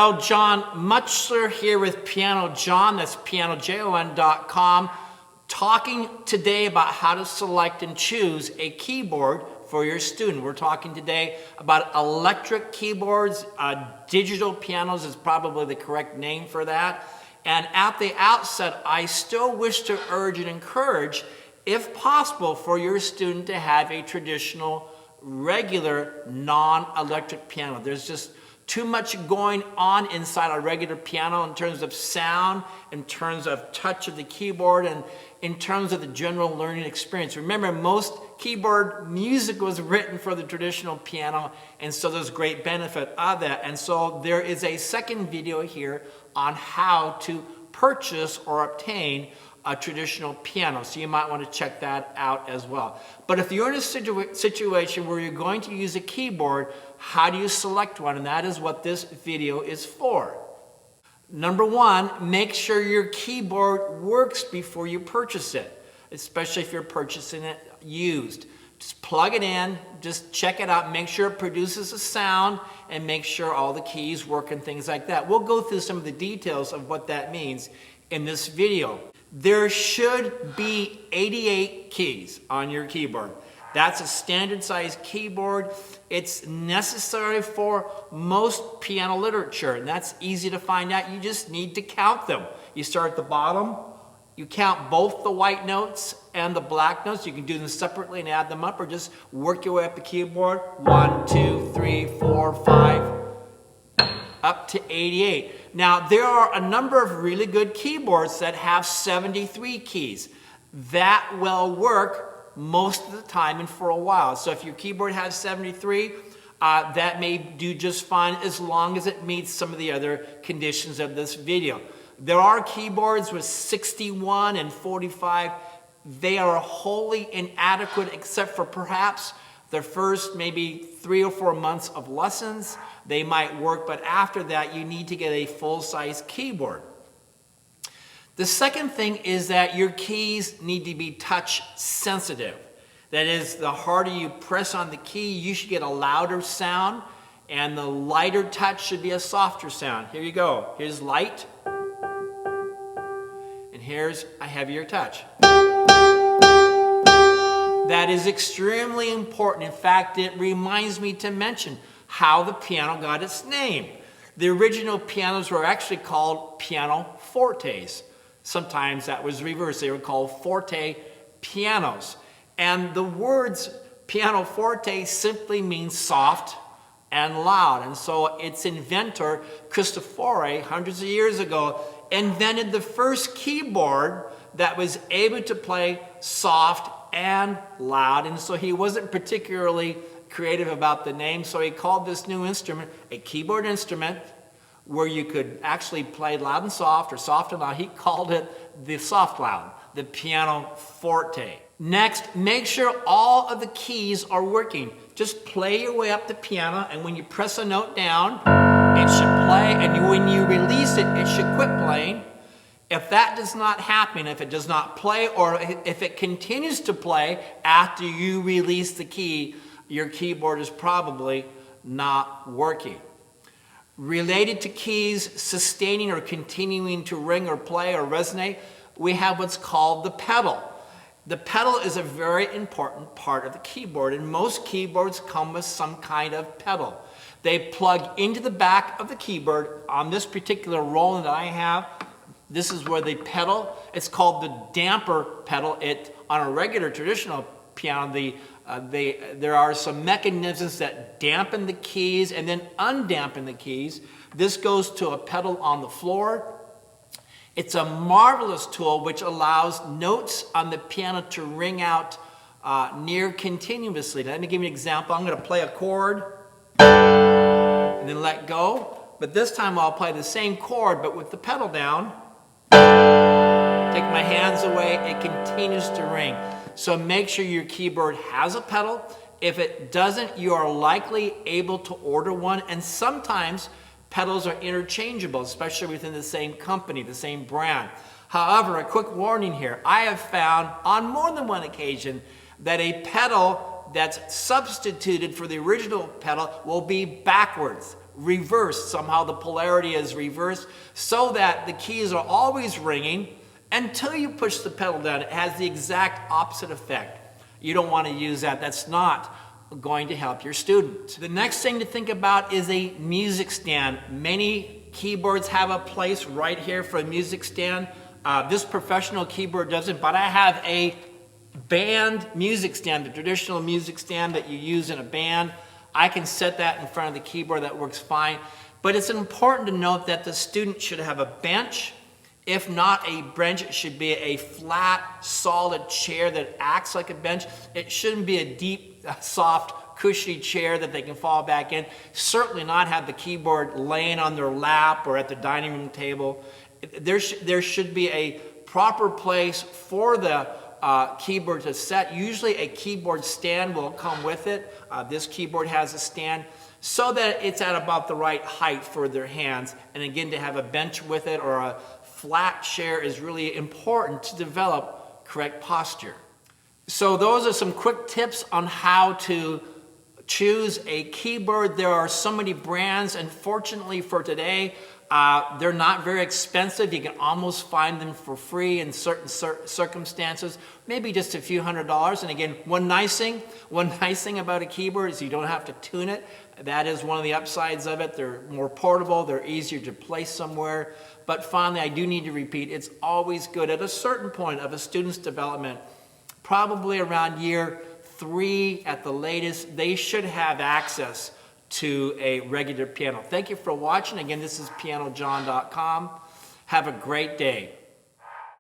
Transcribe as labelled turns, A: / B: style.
A: Well, John Mutchler here with Piano John, that's pianojon.com, talking today about how to select and choose a keyboard for your student. We're talking today about electric keyboards. Digital pianos is probably the correct name for that. And at the outset, I still wish to urge and encourage, if possible, for your student to have a traditional, regular, non-electric piano. There's just too much going on inside a regular piano in terms of sound, in terms of touch of the keyboard, and in terms of the general learning experience. Remember, most keyboard music was written for the traditional piano, and so there's great benefit of that. And so there is a second video here on how to purchase or obtain a traditional piano, so you might want to check that out as well. But if you're in a situation where you're going to use a keyboard, how do you select one? And that is what this video is for. Number one, make sure your keyboard works before you purchase it, especially if you're purchasing it used. Just plug it in, just check it out, make sure it produces a sound, and make sure all the keys work and things like that. We'll go through some of the details of what that means in this video. There should be 88 keys on your keyboard. That's a standard size keyboard. It's necessary for most piano literature, and that's easy to find out. You just need to count them. You start at the bottom, you count both the white notes and the black notes. You can do them separately and add them up, or just work your way up the keyboard. 1, 2, 3, 4, 5, up to 88. Now, there are a number of really good keyboards that have 73 keys. That will work most of the time and for a while. So if your keyboard has 73, that may do just fine as long as it meets some of the other conditions of this video. There are keyboards with 61 and 45. They are wholly inadequate except for perhaps the first maybe 3 or 4 months of lessons. They might work, but after that you need to get a full-size keyboard. The second thing is that your keys need to be touch sensitive. That is, the harder you press on the key, you should get a louder sound, and the lighter touch should be a softer sound. Here you go. Here's light, and here's a heavier touch. That is extremely important. In fact, it reminds me to mention how the piano got its name. The original pianos were actually called pianofortes. Sometimes that was reversed. They were called forte pianos. And the words pianoforte simply means soft and loud. And so its inventor, Cristofori, hundreds of years ago, invented the first keyboard that was able to play soft and loud. And so he wasn't particularly creative about the name, so he called this new instrument a keyboard instrument where you could actually play loud and soft or soft and loud. He called it the soft loud, the pianoforte. Next, make sure all of the keys are working. Just play your way up the piano, and when you press a note down, it should play, and when you release it, it should quit playing. If that does not happen, if it does not play, or if it continues to play after you release the key, your keyboard is probably not working. Related to keys sustaining or continuing to ring or play or resonate, we have what's called the pedal. The pedal is a very important part of the keyboard, and most keyboards come with some kind of pedal. They plug into the back of the keyboard. On this particular Roland that I have, this is where the pedal, it's called the damper pedal. On a regular traditional piano, there are some mechanisms that dampen the keys and then undampen the keys. This goes to a pedal on the floor. It's a marvelous tool which allows notes on the piano to ring out near continuously. Let me give you an example. I'm going to play a chord and then let go. But this time I'll play the same chord but with the pedal down. Take my hands away, it continues to ring. So make sure your keyboard has a pedal. If it doesn't, you are likely able to order one, and sometimes pedals are interchangeable, especially within the same company, the same brand. However, a quick warning here, I have found on more than one occasion that a pedal that's substituted for the original pedal will be backwards, reversed. Somehow the polarity is reversed so that the keys are always ringing until you push the pedal down. It has the exact opposite effect. You don't want to use that. That's not going to help your student. The next thing to think about is a music stand. Many keyboards have a place right here for a music stand. This professional keyboard doesn't, but I have a band music stand, the traditional music stand that you use in a band. I can set that in front of the keyboard. That works fine. But it's important to note that the student should have a bench. If not a bench, it should be a flat, solid chair that acts like a bench. It shouldn't be a deep, soft, cushy chair that they can fall back in. Certainly not have the keyboard laying on their lap or at the dining room table. There should be a proper place for the keyboard to set. Usually a keyboard stand will come with it. This keyboard has a stand so that it's at about the right height for their hands. And again, to have a bench with it or a flat chair is really important to develop correct posture. So those are some quick tips on how to choose a keyboard. There are so many brands, and fortunately for today, they're not very expensive. You can almost find them for free in certain circumstances, maybe just a few $100s. And again, one nice thing about a keyboard is you don't have to tune it. That is one of the upsides of it. They're more portable, they're easier to place somewhere. But finally, I do need to repeat, it's always good at a certain point of a student's development, probably around year 3 at the latest, they should have access to a regular piano. Thank you for watching. Again, this is pianojohn.com. Have a great day.